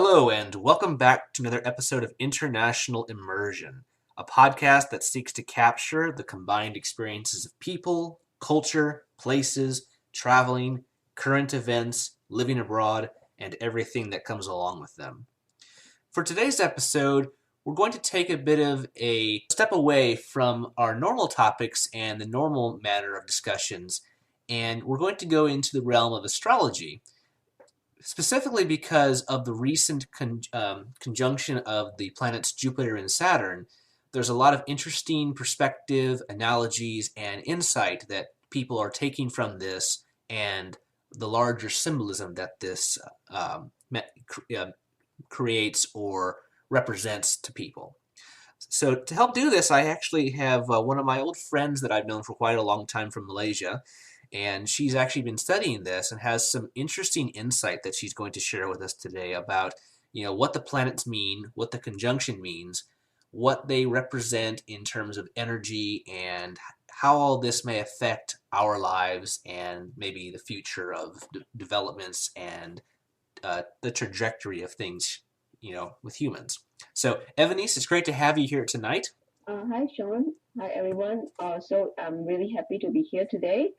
Hello, and welcome back to another episode of International Immersion, a podcast that seeks to capture the combined experiences of people, culture, places, traveling, current events, living abroad, and everything that comes along with them. For today's episode, we're going to take a bit of a step away from our normal topics and the normal manner of discussions, and we're going to go into the realm of astrology. Specifically because of the recent conjunction of the planets Jupiter and Saturn, there's a lot of interesting perspective, analogies, and insight that people are taking from this and the larger symbolism that this creates or represents to people. So to help do this, I actually have one of my old friends that I've known for quite a long time from Malaysia, and she's actually been studying this and has some interesting insight that she's going to share with us today about, what the planets mean, what the conjunction means, what they represent in terms of energy, and how all this may affect our lives and maybe the future of developments and the trajectory of things, with humans. So, Evanice, it's great to have you here tonight. Hi, Sean. Hi, everyone. So I'm really happy to be here today.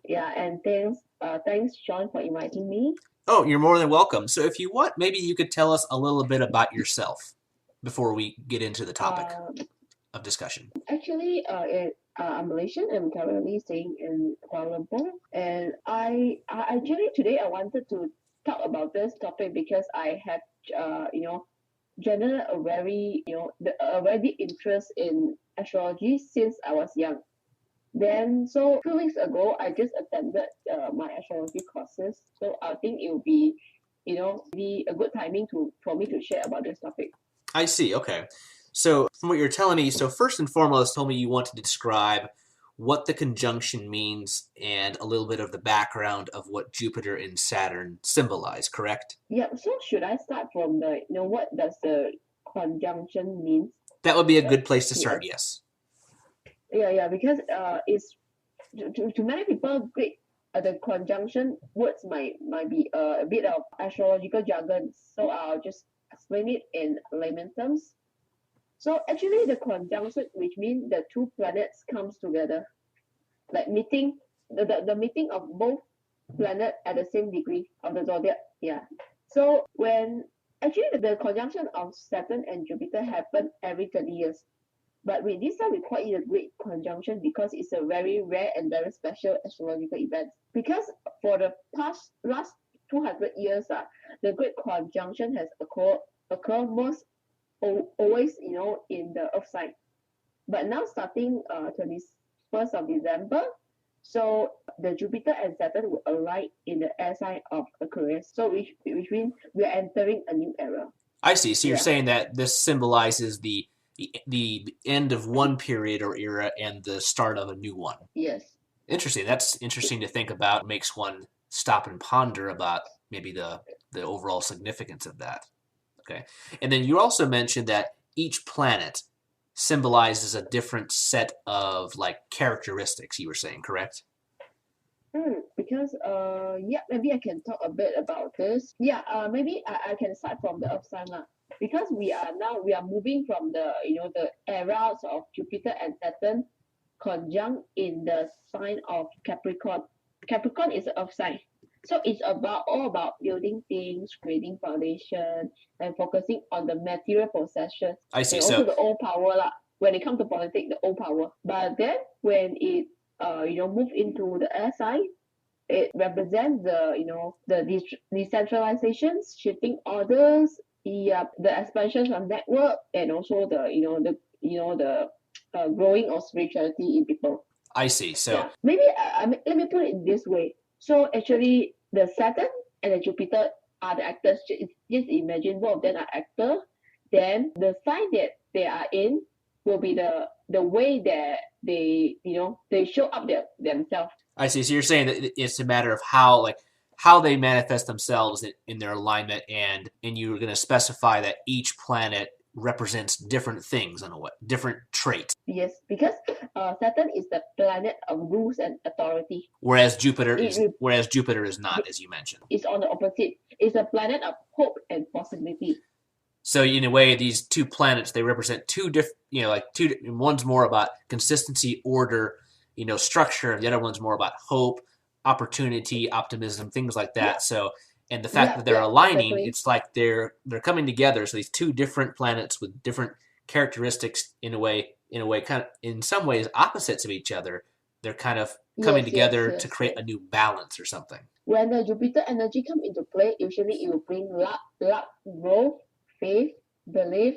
Yeah, and thanks, Sean, for inviting me. Oh, you're more than welcome. So if you want, maybe you could tell us a little bit about yourself before we get into the topic of discussion. I'm Malaysian. I'm currently staying in Kuala Lumpur, and I actually today I wanted to talk about this topic because I have, general a very, a very deep interest in astrology since I was young. Then, so 2 weeks ago, I just attended my astrology courses. So I think it will be, really a good timing for me to share about this topic. I see. Okay. So from what you're telling me, so first and foremost, told me you wanted to describe what the conjunction means and a little bit of the background of what Jupiter and Saturn symbolize, correct? Yeah. So should I start from what does the conjunction mean? That would be a good place to start, yes. Yeah, because it's to many people, great. The conjunction words might be a bit of astrological jargon, so I'll just explain it in layman terms. So actually, the conjunction, which means the two planets comes together, like meeting the meeting of both planet at the same degree of the zodiac. Yeah. So when actually the conjunction of Saturn and Jupiter happen every 30 years. But with this time, we call it a great conjunction because it's a very rare and very special astrological event. Because for the last 200 years, the great conjunction has occurred most always, in the Earth sign. But now starting 21st of December, so the Jupiter and Saturn will align in the air sign of Aquarius. So which means we are entering a new era. I see. So you're saying that this symbolizes the end of one period or era and the start of a new one. Yes. Interesting. That's interesting to think about. Makes one stop and ponder about maybe the overall significance of that. Okay. And then you also mentioned that each planet symbolizes a different set of characteristics, you were saying, correct? Because maybe I can talk a bit about this. Maybe I can start from the Earth sign because we are moving from the eras of Jupiter and Saturn conjunct in the sign of Capricorn. Capricorn is the Earth sign. So it's all about building things, creating foundation, and focusing on the material possessions. I see. And also the old power when it comes to politics, the old power. But then when it move into the air sign, it represents the decentralization, shifting orders, the expansion of network, and also the growing of spirituality in people. I see. So maybe let me put it this way. So actually, the Saturn and the Jupiter are the actors. Just imagine both of them are actors. Then the sign that they are in will be the way that they show up themselves. I see. So you're saying that it's a matter of how they manifest themselves in their alignment, and you're going to specify that each planet represents different things in a way, different traits. Yes, because Saturn is the planet of rules and authority. Whereas Jupiter is not, as you mentioned. It's on the opposite. It's a planet of hope and possibility. So in a way, these two planets, they represent two different, like one's more about consistency, order, structure, and the other one's more about hope, opportunity, optimism, things like that. Yep, So, and the fact that yep, they're yep, aligning, exactly. it's like they're coming together. So these two different planets with different characteristics, in a way, kind of in some ways opposites of each other. They're kind of coming Yes, yes, together to yes, create yes. a new balance or something. When the Jupiter energy come into play, usually it will bring luck, growth, faith, belief,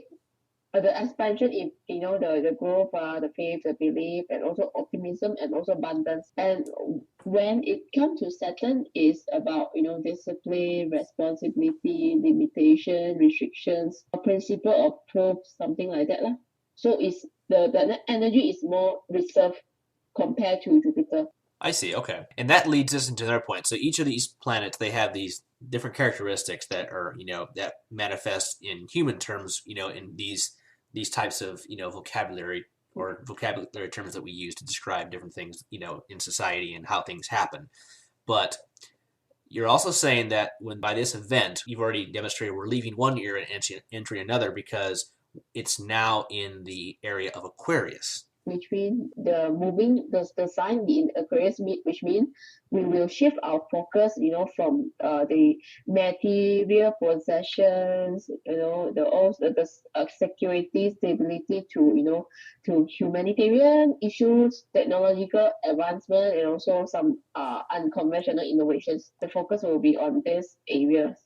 the expansion in the growth, the faith, the belief, and also optimism and also abundance. And when it comes to Saturn, is about discipline, responsibility, limitation, restrictions, a principle of proof, something like that lah. So it's the energy is more reserved compared to Jupiter. I see. Okay, and that leads us into another point. So each of these planets, they have these different characteristics that are, that manifest in human terms, in these types of, vocabulary or vocabulary terms that we use to describe different things, in society and how things happen. But you're also saying that when by this event, you've already demonstrated we're leaving one year and entering another because it's now in the area of Aquarius. Which means the sign being Aquarius, which means we will shift our focus, from the material possessions, the security, stability to to humanitarian issues, technological advancement, and also some unconventional innovations. The focus will be on these areas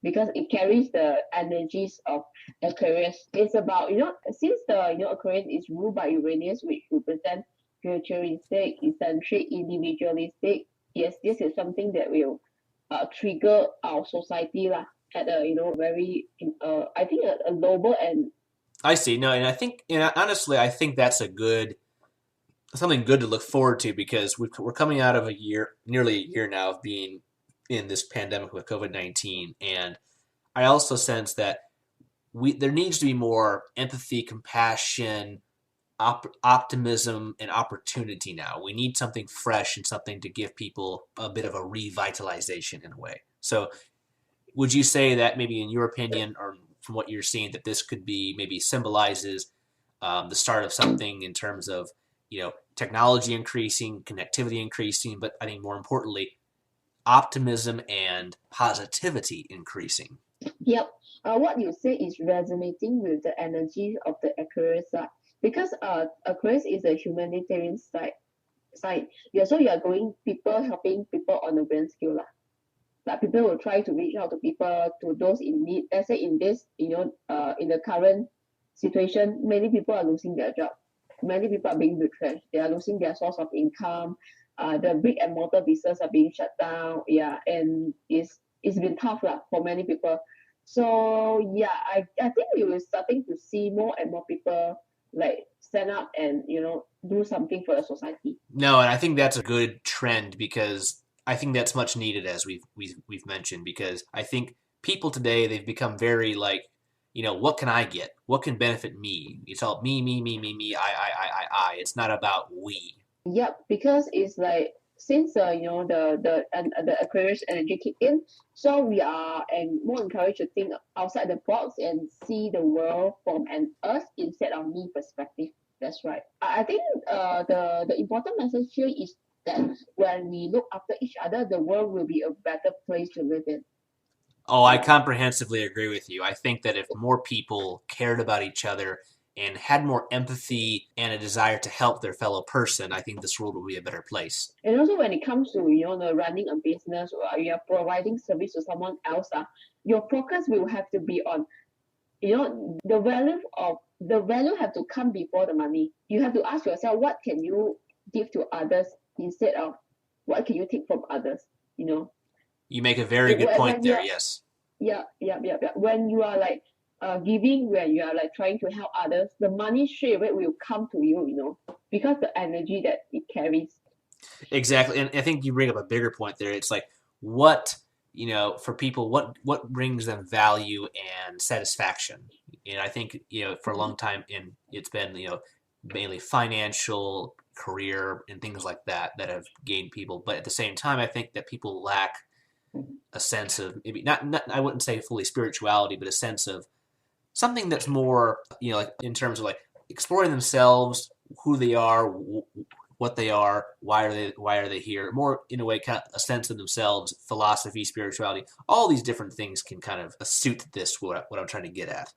because it carries the energies of Aquarius. It's about, since the Aquarius is ruled by Uranus, which represents futuristic, eccentric, individualistic. Yes, this is something that will trigger our society lah at a very I think a global and I see. No, and I think, honestly, I think that's a good something good to look forward to because we're coming out of a year, nearly a year now of being in this pandemic with COVID-19, and I also sense that there needs to be more empathy, compassion, optimism, and opportunity now. We need something fresh and something to give people a bit of a revitalization in a way. So, would you say that maybe in your opinion, or from what you're seeing, that this could be maybe symbolizes the start of something in terms of technology increasing, connectivity increasing, but I think more importantly, optimism and positivity increasing? yep. What you say is resonating with the energy of the Aquarius side because Aquarius is a humanitarian side. Yeah, so you are going people helping people on a grand scale lah. Like people will try to reach out to people, to those in need. Let's say in this, in the current situation, many people are losing their job. Many people are being retrenched. They are losing their source of income. The brick and mortar business are being shut down. Yeah, and it's been tough lah for many people. So yeah, I think we will starting to see more and more people like stand up and do something for the society. No, and I think that's a good trend because I think that's much needed as we've mentioned because I think people today they've become very like, what can I get? What can benefit me? It's all me, me, me, me, me, I. It's not about we. Yep, because it's like since the Aquarius energy kick in, so we are and more encouraged to think outside the box and see the world from an us instead of me perspective. That's right. I think the important message here is that when we look after each other, the world will be a better place to live in. Oh, I Yeah. comprehensively agree with you. I think that if more people cared about each other and had more empathy and a desire to help their fellow person, I think this world would be a better place. And also when it comes to the running a business or you are providing service to someone else, your focus will have to be on the value have to come before the money. You have to ask yourself what can you give to others instead of what can you take from others. you know You make a very good point when there. you're Yes. yeah, when you are like giving, when you are like trying to help others, the money straight away will come to you, because the energy that it carries. Exactly, and I think you bring up a bigger point there. It's like what for people, what brings them value and satisfaction. And I think for a long time, and it's been mainly financial, career, and things like that that have gained people. But at the same time, I think that people lack a sense of maybe not I wouldn't say fully spirituality, but a sense of something that's more, like in terms of like exploring themselves, who they are, what they are, why are they here? More in a way, kind of a sense of themselves, philosophy, spirituality, all these different things can kind of suit this what I'm trying to get at.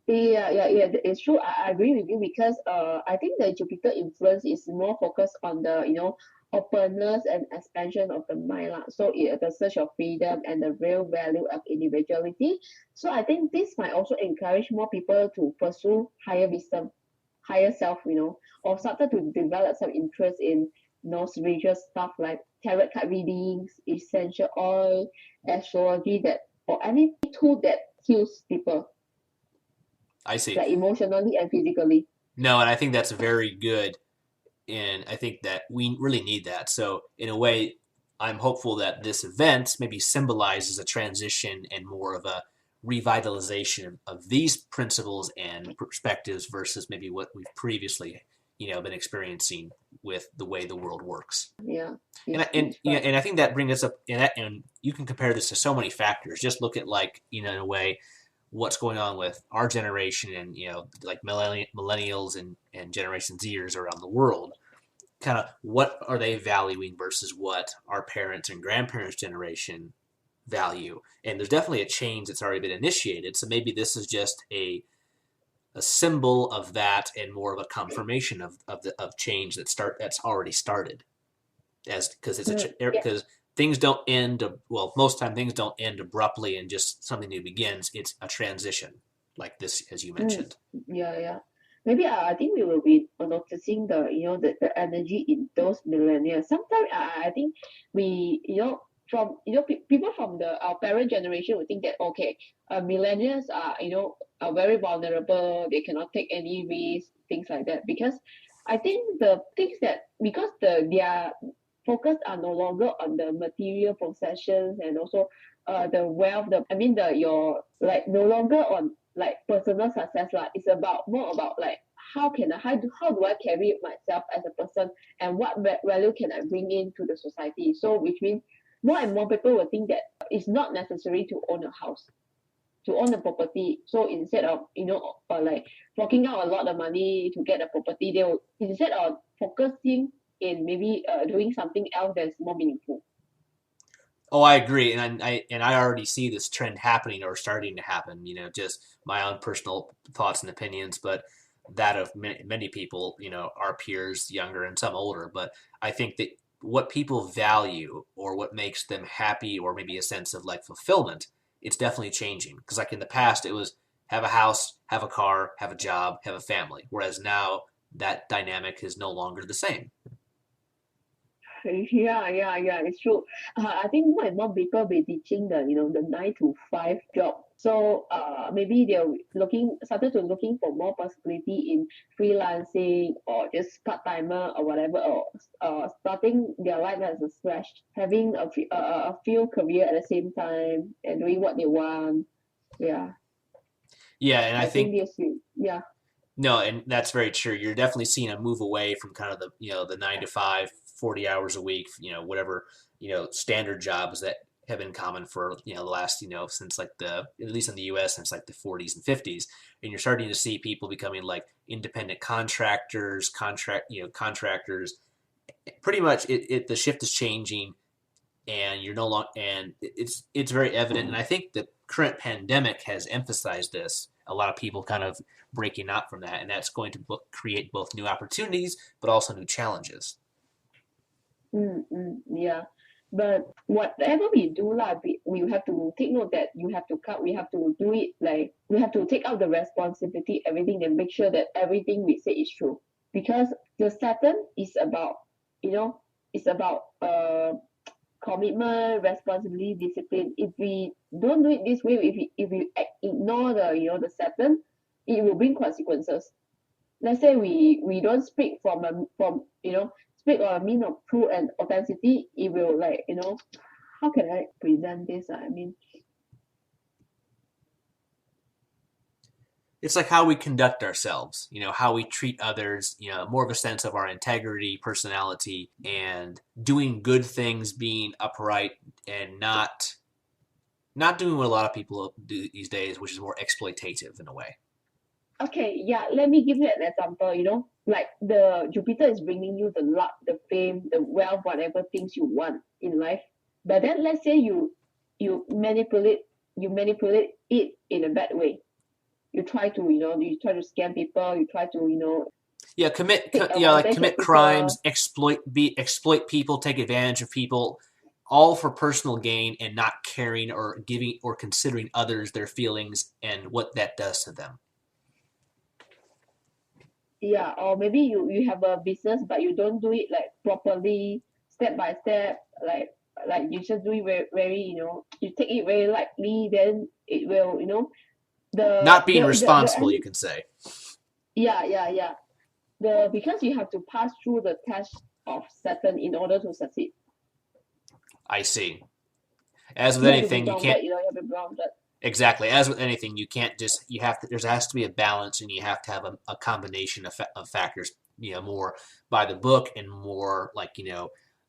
Yeah. It's true. I agree with you because I think the Jupiter influence is more focused on the openness and expansion of the mind lah. So the search of freedom and the real value of individuality. So I think this might also encourage more people to pursue higher wisdom, higher self, or started to develop some interest in spiritual stuff like tarot card readings, essential oil, astrology, that or any tool that heals people I see. like emotionally and physically. No, and I think that's very good, and I think that we really need that. So in a way, I'm hopeful that this event maybe symbolizes a transition and more of a revitalization of these principles and perspectives versus maybe what we've previously, been experiencing with the way the world works. Yeah, And yes, and that's yeah, right. and I think that brings us up, and you can compare this to so many factors. Just look at like in a way what's going on with our generation and like millennials and Generation Zers around the world. Kind of what are they valuing versus what our parents and grandparents generation value, and there's definitely a change that's already been initiated. So maybe this is just a symbol of that and more of a confirmation of change that's already started, as because it's Mm, a yeah. because things don't end, well, most time things don't end abruptly and just something new begins. It's a transition like this, as you Mm, mentioned. yeah. Maybe I think we will be noticing the energy in those millennials. Sometimes I think we from people from the our parent generation would think that okay, millennials are are very vulnerable. They cannot take any risk, things like that. Because I think the things that because their focus are no longer on the material possessions and also the wealth. I mean the your like no longer on like personal success lah. It's about more about like how do I carry myself as a person and what value can I bring into the society. So which means more and more people will think that it's not necessary to own a house, to own a property. So instead of like forking out a lot of money to get a property, they will instead of focusing in maybe doing something else that's more meaningful. Oh, I agree, and I already see this trend happening or starting to happen. Just my own personal thoughts and opinions, but that of many people. Our peers, younger and some older. But I think that what people value or what makes them happy or maybe a sense of like fulfillment, it's definitely changing. Because like in the past, it was have a house, have a car, have a job, have a family. Whereas now that dynamic is no longer the same. Yeah. It's true. I think more and more people be teaching the 9 to 5 job. So maybe they're started to looking for more possibility in freelancing or just part timer or whatever, or starting their life as a slash, having a few career at the same time and doing what they want. Yeah, Yeah, and I I think think this is yeah. no, and that's very true. You're definitely seeing a move away from kind of the 9 to 5, 40 hours a week, whatever, standard jobs that have been common for, the last, since like at least in the US, since like the 40s and 50s. And you're starting to see people becoming like independent contractors. Pretty much the shift is changing, and you're no longer, and it's very evident. And I think the current pandemic has emphasized this. A lot of people kind of breaking out from that, and that's going to create both new opportunities but also new challenges. Yeah. But whatever we do lah, we have to take note that you have to cut. We have to do it like we have to take out the responsibility, everything, and make sure that everything we say is true. Because the Saturn is about, it's about commitment, responsibility, discipline. If we don't do it this way, if we ignore the Saturn, it will bring consequences. Let's say we don't speak from speak on a mean of truth and authenticity, it will like how can I present this? I mean it's like how we conduct ourselves, how we treat others, more of a sense of our integrity, personality, and doing good things, being upright, and not doing what a lot of people do these days, which is more exploitative in a way. Okay, yeah, let me give you an example. Like the Jupiter is bringing you the luck, the fame, the wealth, whatever things you want in life. But then let's say you manipulate it in a bad way. You try to scam people, you try to Yeah, take like advantage of commit people. crimes, exploit people, take advantage of people, all for personal gain and not caring or giving or considering others their feelings and what that does to them. Yeah, or maybe you have a business but you don't do it like properly, step by step, like you just do it very, you take it very lightly, then it will, Not being the responsible, you end. can say. Yeah, yeah, yeah. Because you have to pass through the test of Saturn in order to succeed. I see. As with You have to be anything, you can't. grounded, you have to be grounded. Exactly. As with anything, you can't just, there has to be a balance, and you have to have a combination of factors, more by the book and more like,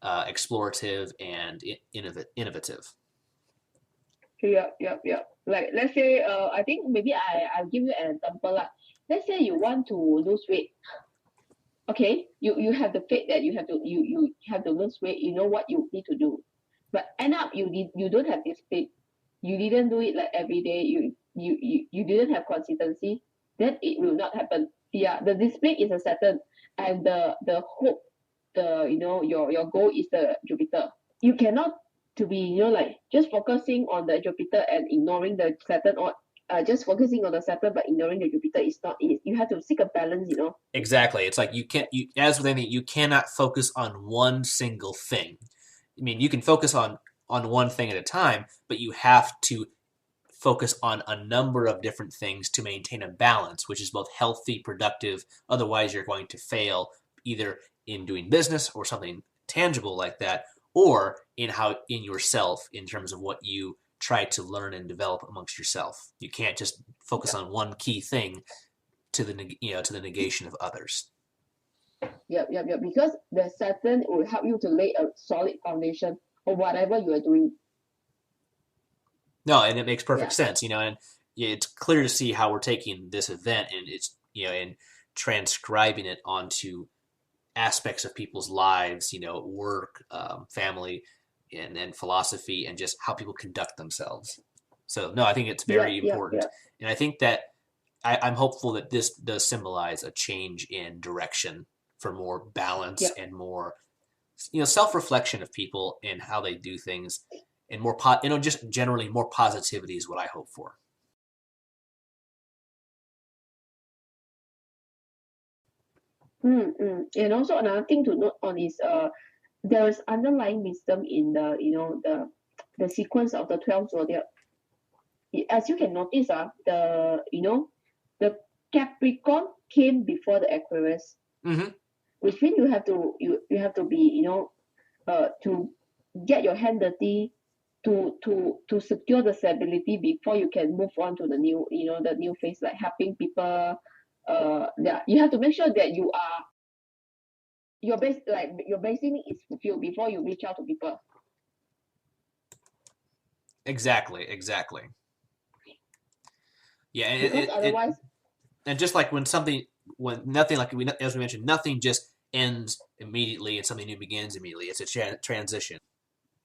explorative and innovative. Yeah, yeah, yeah. Like let's say, I think maybe I'll give you an example lah. Let's say you want to lose weight. Okay, you have the faith that you have to lose weight. You know what you need to do, but end up you don't have this faith. You didn't do it like every day. You didn't have consistency. Then it will not happen. Yeah, the display is a Saturn, and the hope, your goal is the Jupiter. You cannot to be like just focusing on the Jupiter and ignoring the Saturn, or just focusing on the Saturn but ignoring the Jupiter is not it. You have to seek a balance. Exactly. It's like as with anything, you cannot focus on one single thing. I mean, you can focus on one thing at a time, but you have to focus on a number of different things to maintain a balance, which is both healthy, productive. Otherwise, you're going to fail either in doing business or something tangible like that, or in yourself in terms of what you try to learn and develop amongst yourself. You can't just focus on one key thing to the negation of others. Yep, yep, yep. Because the Saturn will help you to lay a solid foundation of whatever you are doing. No, and it makes perfect Yeah. sense, and it's clear to see how we're taking this event and it's and transcribing it onto aspects of people's lives, work, family, and philosophy, and just how people conduct themselves. So, no, I think it's Yep, very yep, important, yep. and I think that I'm hopeful that this does symbolize a change in direction for more balance Yep. and more, self-reflection of people and how they do things, and more, just generally more positivity is what I hope for. And also another thing to note on is there is underlying wisdom in the sequence of the 12 zodiac. As you can notice, the Capricorn came before the Aquarius, Mm-hmm. which means you have to be to get your hand dirty to secure the stability before you can move on to the new phase, like helping people. Yeah, you have to make sure that your basic need is fulfilled before you reach out to people. Exactly. Yeah, and Because it otherwise, and just like when nothing, like as we mentioned, nothing just ends immediately and something new begins immediately. It's a transition.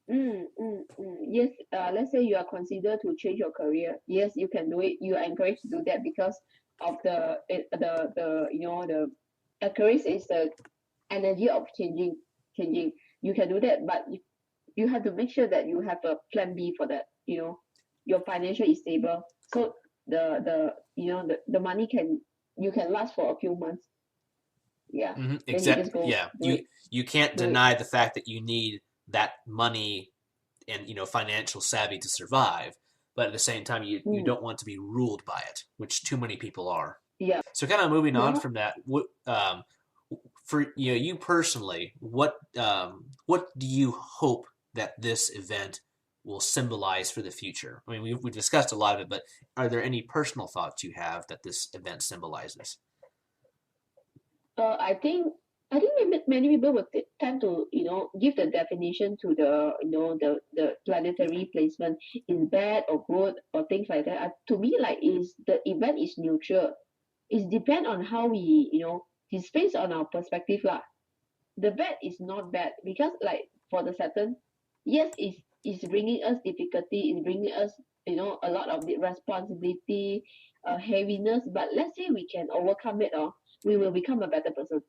yes, let's say you are considered to change your career. Yes, you can do it. You are encouraged to do that because of the Aquarius is the energy of changing. You can do that, but you have to make sure that you have a plan B for that. Your financial is stable, so the money you can last for a few months. Yeah, Mm-hmm. then you just go Yeah, do it, you can't do it. deny the fact that you need that money and financial savvy to survive, but at the same time, you Mm, don't want to be ruled by it, which too many people are. yeah. So, kind of moving on Yeah. from that, for you personally, what do you hope that this event will symbolize for the future? I mean, we discussed a lot of it, but are there any personal thoughts you have that this event symbolizes? I think many people would tend to give the definition to the the planetary placement is bad or good or things like that. To me, like is the event is neutral. It depends on how we it's based on our perspective lah. The bad is not bad because like for the Saturn, yes, it's bringing us difficulty, it's bringing us a lot of the responsibility, heaviness. But let's say we can overcome it, or we will become a better person.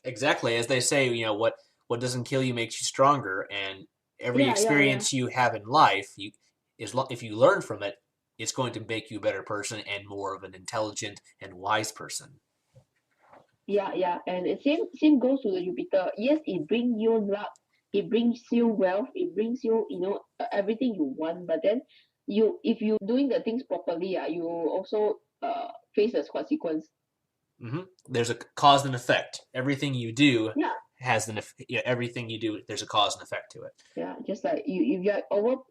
Exactly, as they say, what doesn't kill you makes you stronger, and every Yeah, yeah, yeah, experience you have in life, if you learn from it, it's going to make you a better person and more of an intelligent and wise person. yeah, yeah. And the same goes to the Jupiter. Yes, it brings you luck, it brings you wealth, it brings you everything you want. But then if you doing the things properly, you also face the consequence. There's a cause and effect. Everything you do Yeah, has everything you do. There's a cause and effect to it. yeah. Just like you, if you're over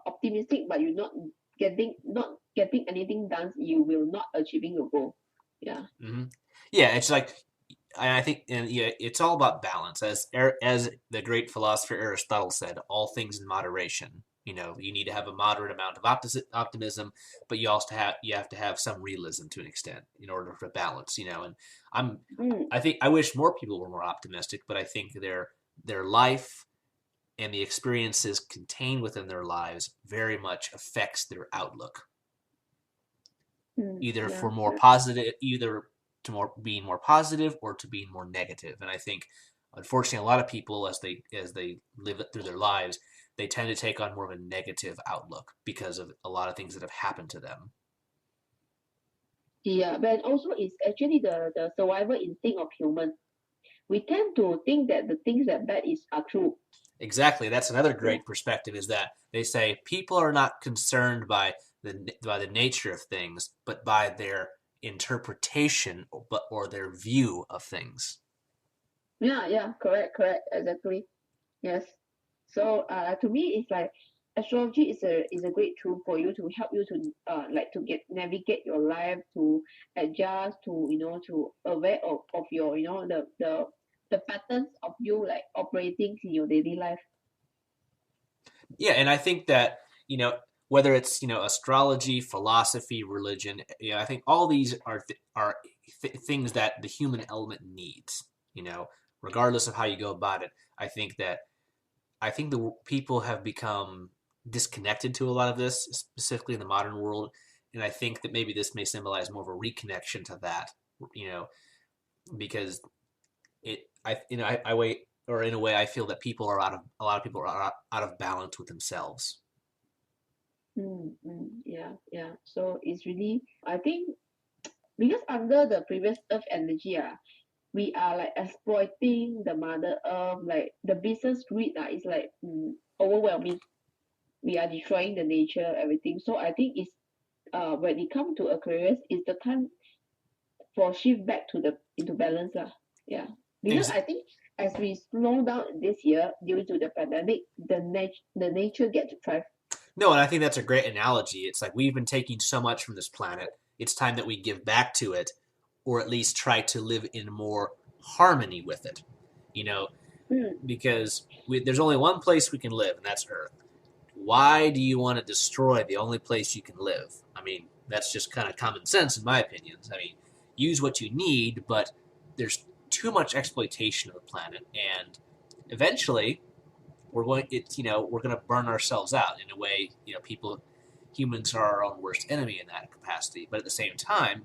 optimistic, but you're not getting anything done, you will not achieving your goal. Yeah. hmm Yeah, it's like I think, and yeah, it's all about balance. As the great philosopher Aristotle said, all things in moderation. You need to have a moderate amount of optimism, but you have to have some realism to an extent in order for balance. And I'm Mm. I think I wish more people were more optimistic, but I think their life and the experiences contained within their lives very much affects their outlook, Mm. either Yeah. for more Correct. positive, either to more being more positive or to being more negative. And I think, unfortunately, a lot of people as they live it through their lives, they tend to take on more of a negative outlook because of a lot of things that have happened to them. Yeah, but also it's actually the survival instinct of human. We tend to think that the things that bad is are true. Exactly, that's another Yeah. great perspective. Is that they say people are not concerned by the nature of things, but by their interpretation, or their view of things. Yeah, yeah, correct, exactly. Yes. So to me it's like astrology is a great tool for you to help you to like to get navigate your life, to adjust, to to aware of your the patterns of you like operating in your daily life. Yeah, and I think that whether it's astrology, philosophy, religion, I think all these are things that the human element needs. Regardless of how you go about it. I think the people have become disconnected to a lot of this, specifically in the modern world, and I think that maybe this may symbolize more of a reconnection to that. You know, because I wait, or in a way I feel that a lot of people are out of balance with themselves. Yeah, yeah. So it's really, I think, because under the previous Earth energy, we are like exploiting the Mother Earth, like the business greed is like overwhelming. We are destroying the nature, everything. So I think it's when it comes to Aquarius, it's the time for shift back to the into balance lah. Yeah, because Ex- I think as we slow down this year due to the pandemic, the nature get to thrive. no, and I think that's a great analogy. It's like we've been taking so much from this planet. It's time that we give back to it, or at least try to live in more harmony with it. You know, Mm, because there's only one place we can live, and that's Earth. Why do you want to destroy the only place you can live? I mean, that's just kind of common sense, in my opinion. I mean, use what you need, but there's too much exploitation of the planet, and eventually we're going to burn ourselves out in a way. Humans are our own worst enemy in that capacity. But at the same time,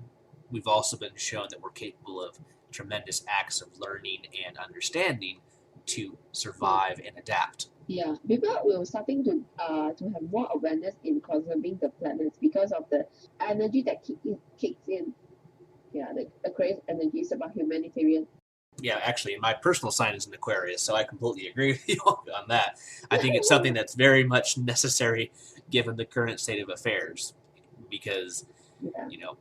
we've also been shown that we're capable of tremendous acts of learning and understanding to mm. survive and adapt. Yeah, people will starting to have more awareness in conserving the planets because of the energy that kicks in. Yeah, the Aquarius energy is about humanitarian. Yeah, actually, my personal sign is an Aquarius, so I completely agree with you on that. I think it's something that's very much necessary given the current state of affairs, because Yeah. you know,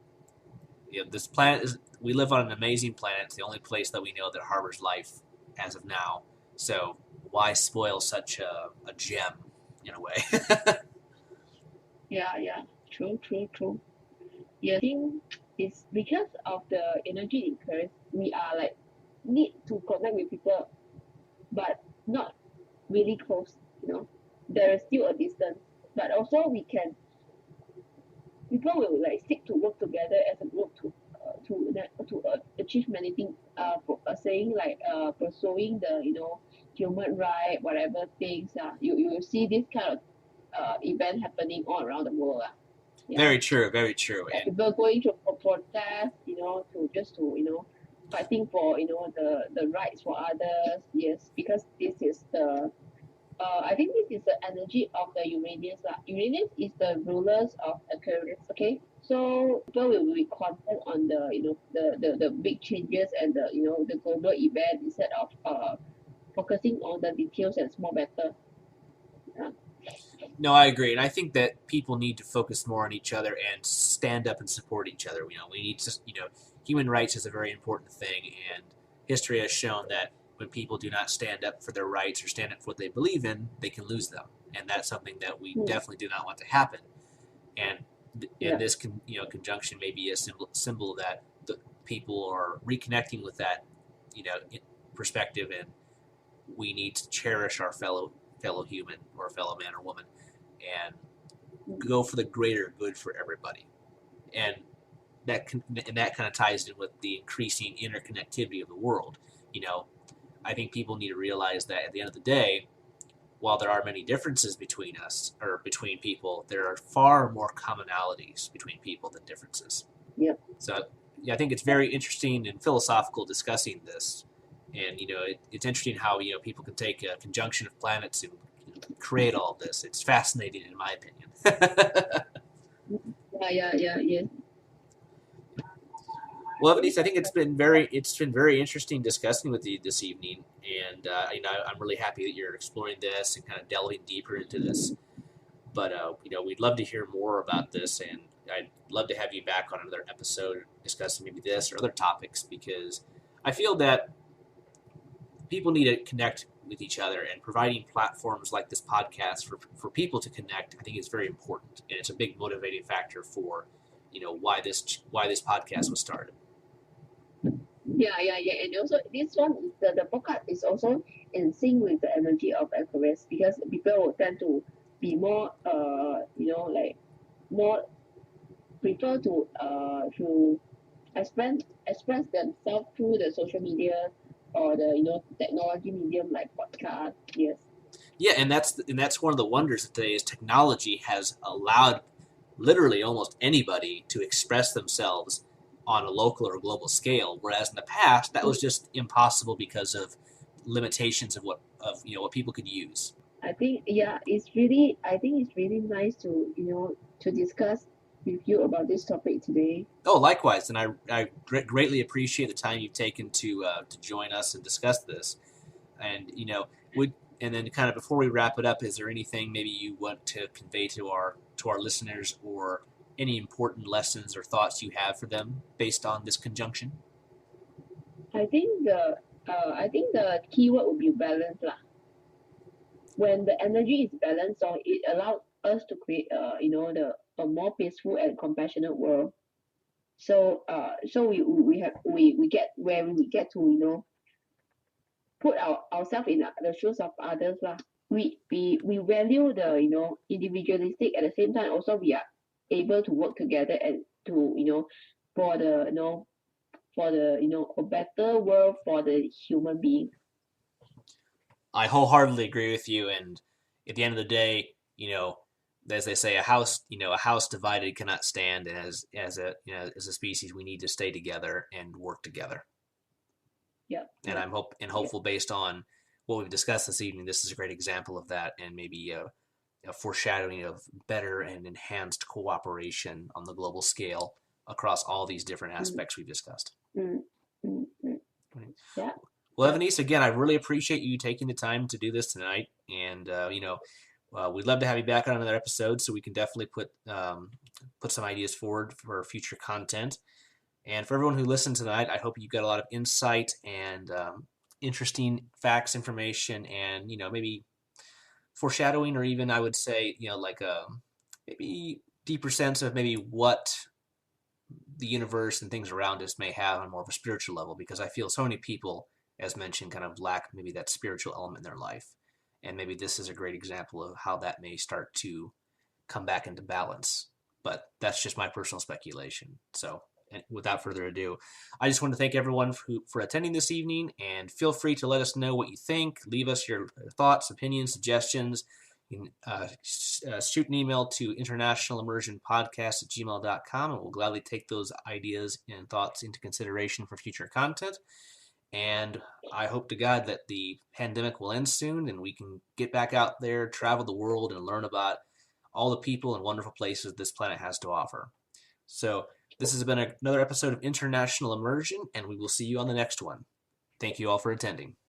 this planet is. We live on an amazing planet. It's the only place that we know that harbors life as of now. So why spoil such a gem? in a way. Yeah. True. Yeah, I think it's because of the energy incurrence, we are like need to connect with people, but not really close, there is still a distance, but also we can, people will like seek to work together as a group to achieve many things, saying like pursuing the human right, whatever things, you will see this kind of event happening all around the world, yeah, Very true, very true. like And people going to protest, to just to fighting for the rights for others. Yes, because this is the I think this is the energy of the Uranus. Uranus is the rulers of Aquarius. Okay, so people will be concerned on the the big changes and the the global event instead of focusing on the details and small matter. Yeah. no, I agree, and I think that people need to focus more on each other and stand up and support each other. We need to, human rights is a very important thing, and history has shown that when people do not stand up for their rights or stand up for what they believe in, they can lose them, and that's something that we Hmm. definitely do not want to happen. And Yeah. this conjunction may be a symbol that the people are reconnecting with that perspective, and we need to cherish our fellow human or fellow man or woman and go for the greater good for everybody. And that kind of ties in with the increasing interconnectivity of the world. You know, I think people need to realize that at the end of the day, while there are many differences between us or between people, there are far more commonalities between people than differences. Yep. So, yeah, I think it's very interesting and philosophical discussing this. And it's interesting how people can take a conjunction of planets and create all of this. It's fascinating, in my opinion. Yeah. Well, Evanice, I think it's been very interesting discussing with you this evening, and I'm really happy that you're exploring this and kind of delving deeper into this. But we'd love to hear more about this, and I'd love to have you back on another episode discussing maybe this or other topics because I feel that people need to connect with each other, and providing platforms like this podcast for people to connect, I think is very important, and it's a big motivating factor for why this podcast was started. Yeah. And also, this one is the podcast is also in sync with the energy of Aquarius, because people will tend to be more, like more prefer to express themselves through the social media or the technology medium like podcast. Yes. Yeah, and that's one of the wonders of today is technology has allowed literally almost anybody to express themselves on a local or global scale, whereas in the past that Mm. was just impossible because of limitations of what people could use. I think it's really nice to to discuss with you about this topic today. Oh, likewise, and I greatly appreciate the time you've taken to join us and discuss this. And would and then kind of before we wrap it up, is there anything maybe you want to convey to our listeners, or any important lessons or thoughts you have for them based on this conjunction? I think the keyword would be balance lah. When the energy is balanced, so it allows us to create the a more peaceful and compassionate world. So we have we get where we get to put ourselves in the shoes of others lah. We value the individualistic, at the same time also we are able to work together and to for the for the a better world for the human being. I wholeheartedly agree with you. And at the end of the day, as they say, a house divided cannot stand. And as a species, we need to stay together and work together. Yeah. And Yeah. Yeah. hopeful based on what we've discussed this evening. This is a great example of that, and maybe a foreshadowing of better and enhanced cooperation on the global scale across all these different Mm, aspects we've discussed. mm, mm. Yeah. Well, Evanice, again, I really appreciate you taking the time to do this tonight, and we'd love to have you back on another episode, so we can definitely put some ideas forward for future content. And for everyone who listened tonight, I hope you got a lot of insight and interesting facts, information, and maybe foreshadowing, or even I would say, like a maybe deeper sense of maybe what the universe and things around us may have on more of a spiritual level, because I feel so many people, as mentioned, kind of lack maybe that spiritual element in their life. And maybe this is a great example of how that may start to come back into balance. But that's just my personal speculation. So, without further ado, I just want to thank everyone for attending this evening, and feel free to let us know what you think. Leave us your thoughts, opinions, suggestions. You can shoot an email to internationalimmersionpodcast@gmail.com, and we'll gladly take those ideas and thoughts into consideration for future content. And I hope to God that the pandemic will end soon and we can get back out there, travel the world, and learn about all the people and wonderful places this planet has to offer. So, this has been another episode of International Immersion, and we will see you on the next one. Thank you all for attending.